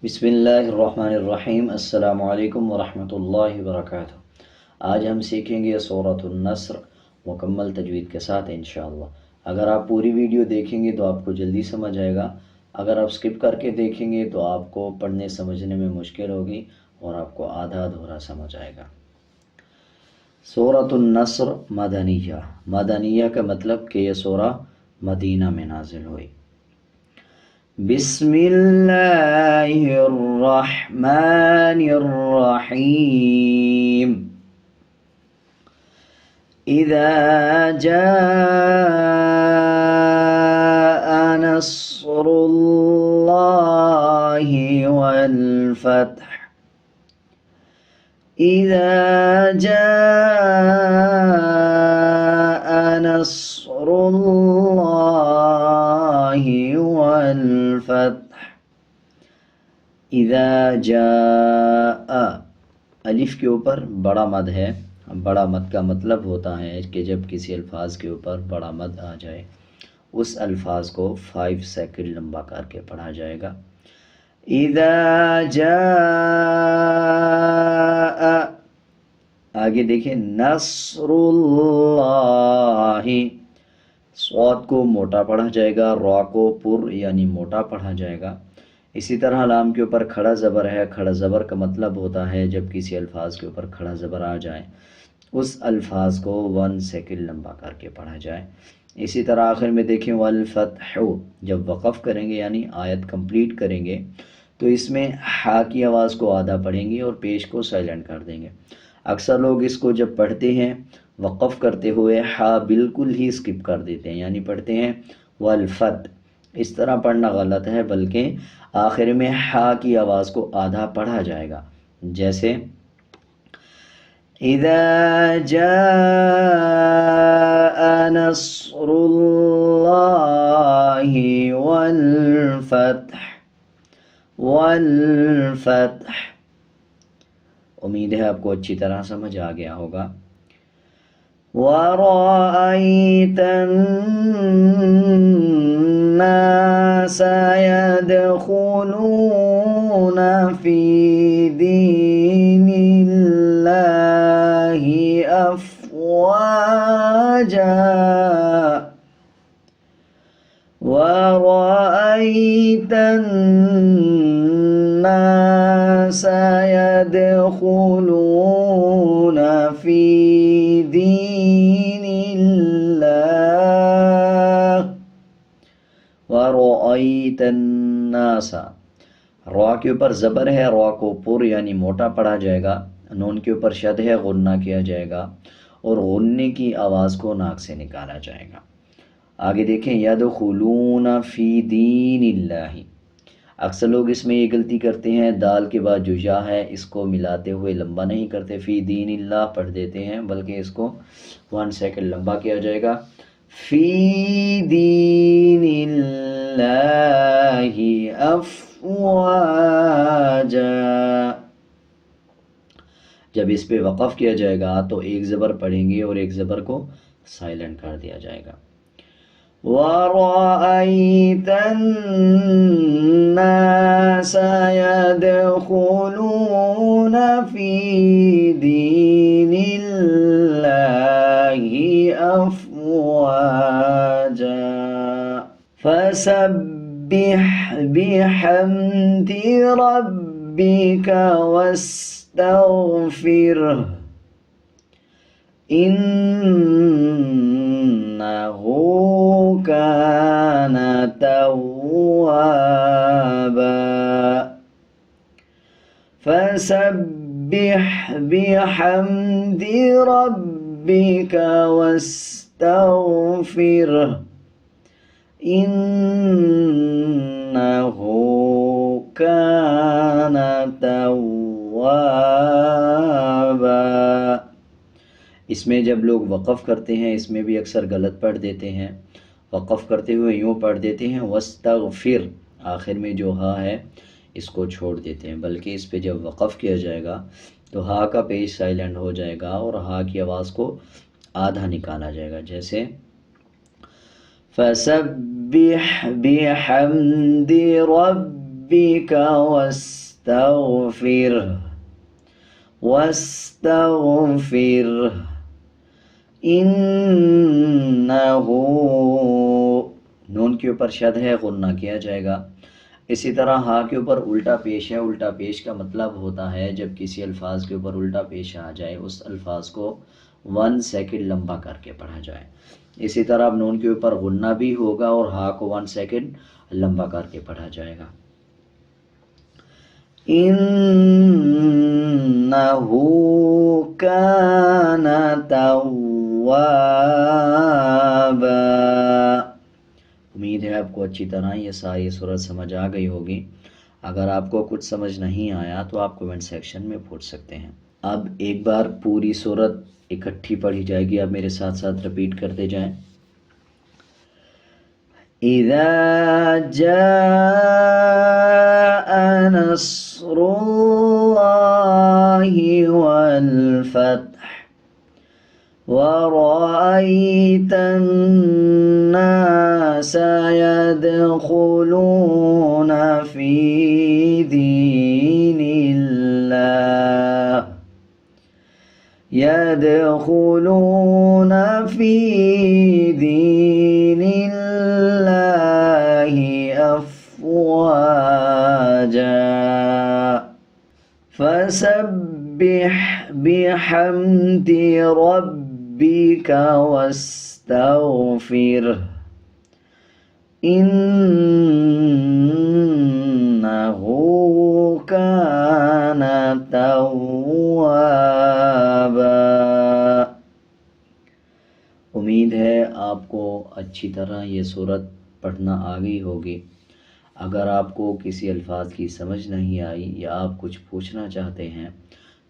बिस्मिल्लाहिर्रहमानिर्रहीम। अस्सलामु अलैकुम वरहमतुल्लाहि वबरकातुहू। आज हम सीखेंगे सूरतुन नस्र मुकम्मल तजवीद के साथ इंशाअल्लाह। अगर आप पूरी वीडियो देखेंगे तो आपको जल्दी समझ आएगा। अगर आप स्किप करके देखेंगे तो आपको पढ़ने समझने में मुश्किल होगी और आपको आधा अधूरा समझ आएगा। सूरतुन नस्र मदनिया। मदनिया का मतलब कि यह सूरा मदीना में नाजिल हुई। बिस्मिल्लाहिर्रहमानिर्रहीम। इज़ा जाअ नस्रुल्लाहि वल फत्ह। इज़ा जाअ नस्रुल्लाहि वल फत्ह। इज़ा जाअ अलिफ के ऊपर बड़ा मद है। बड़ा मद का मतलब होता है कि जब किसी अल्फाज के ऊपर बड़ा मद आ जाए उस अल्फाज को 5 सेकंड लंबा करके पढ़ा जाएगा। इज़ा जाअ आगे देखें नस्रुल्लाहि। स्वाद को मोटा पढ़ा जाएगा, रॉ को पुर यानी मोटा पढ़ा जाएगा। इसी तरह लाम के ऊपर खड़ा ज़बर है। खड़ा ज़बर का मतलब होता है जब किसी अल्फाज के ऊपर खड़ा ज़बर आ जाए उस अल्फाज को 1 सेकंड लंबा करके पढ़ा जाए। इसी तरह आखिर में देखें वल फत्हु। जब वक़फ़ करेंगे यानी आयत कंप्लीट करेंगे तो इसमें हा की आवाज़ को आधा पढ़ेंगे और पेश को साइलेंट कर देंगे। अक्सर लोग इसको जब पढ़ते हैं वक़फ़ करते हुए हा बिल्कुल ही स्किप कर देते हैं, यानी पढ़ते हैं वल फत। इस तरह पढ़ना गलत है, बल्कि आखिर में हा की आवाज़ को आधा पढ़ा जाएगा। जैसे इज़ा जाअ नस्रुल्लाहि वल फत्ह। वल फत्ह। उम्मीद है आपको अच्छी तरह समझ आ गया होगा। वरअयतन नास यदखुलून फी दीनिल्लाहि अफ़वाजा। वरअयतन नास यदखुलून फी दीनिल्लाह। वरअयतन नास। रॉ के ऊपर ज़बर है, रॉ को पुर यानी मोटा पढ़ा जाएगा। नून के ऊपर शद है, गुन्ना किया जाएगा और गुन्ने की आवाज़ को नाक से निकाला जाएगा। आगे देखें यदखुलून फी दीनिल्लाहि। अक्सर लोग इसमें ये गलती करते हैं, दाल के बाद जो या है इसको मिलाते हुए लंबा नहीं करते, फ़ी दीनिल्लाह पढ़ देते हैं, बल्कि इसको 1 सेकंड लंबा किया जाएगा। फ़ी दीनिल्लाहि अफ़वाजा। जब इस पे वक़फ़ किया जाएगा तो एक ज़बर पढ़ेंगे और एक ज़बर को साइलेंट कर दिया जाएगा। वरअयतन नास यदखुलून फी दीनिल्लाहि अफ़वाजा। फसब्बिह बिहम्दि रब्बिका वस्तग़फ़िरह। इन्नहु कान तव्वाबा। फसब्बिह बिहम्दि रब्बिका वस्तग़फ़िरह। इन्नहु कान तव्वाबा। इसमें जब लोग वक़फ़ करते हैं इसमें भी अक्सर गलत पढ़ देते हैं। वक़फ़ करते हुए यूँ पढ़ देते हैं वस्तग़फ़िर, आखिर में जो हा है इसको छोड़ देते हैं, बल्कि इस पे जब वक़फ़ किया जाएगा तो हा का पेश साइलेंट हो जाएगा और हा की आवाज़ को आधा निकाला जाएगा। जैसे फसब्बिह बिहम्दि रब्बिका वस्तगफिर, वस्तगफिर इन्नहु, नून के ऊपर शद है, गुन्ना किया जाएगा। इसी तरह हा के ऊपर उल्टा पेश है। उल्टा पेश का मतलब होता है जब किसी अल्फाज के ऊपर उल्टा पेश आ जाए, उस अल्फाज को 1 सेकंड लंबा करके पढ़ा जाए। इसी तरह अब नून के ऊपर गुन्ना भी होगा और हा को 1 सेकंड लंबा करके पढ़ा जाएगा। इन्नहु काना तव्वाबा। उम्मीद है आपको अच्छी तरह ये सारी सूरत समझ आ गई होगी। अगर आपको कुछ समझ नहीं आया तो आप कमेंट सेक्शन में पूछ सकते हैं। अब एक बार पूरी सूरत इकट्ठी पढ़ी जाएगी, आप मेरे साथ साथ रिपीट करते जाएं। इज़ा जाअ नस्रुल्लाहि वल फत्ह वरअयतन नास यदखुलून फी दीनिल्लाह, यदखुलून फी दीनिल्लाहि अफ़वाजा फसब्बिह बिहम्दि रब्बिका वस्तगफिर इन्नहु काना तव्वाबा। उम्मीद है आपको अच्छी तरह ये सूरत पढ़ना आ गई होगी। अगर आपको किसी अल्फाज की समझ नहीं आई या आप कुछ पूछना चाहते हैं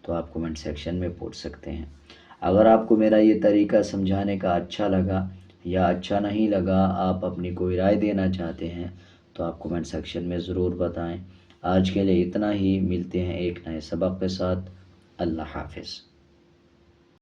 तो आप कमेंट सेक्शन में पूछ सकते हैं। अगर आपको मेरा ये तरीका समझाने का अच्छा लगा या अच्छा नहीं लगा, आप अपनी कोई राय देना चाहते हैं तो आप कमेंट सेक्शन में ज़रूर बताएं। आज के लिए इतना ही, मिलते हैं एक नए सबक के साथ। अल्लाह हाफ़िज़।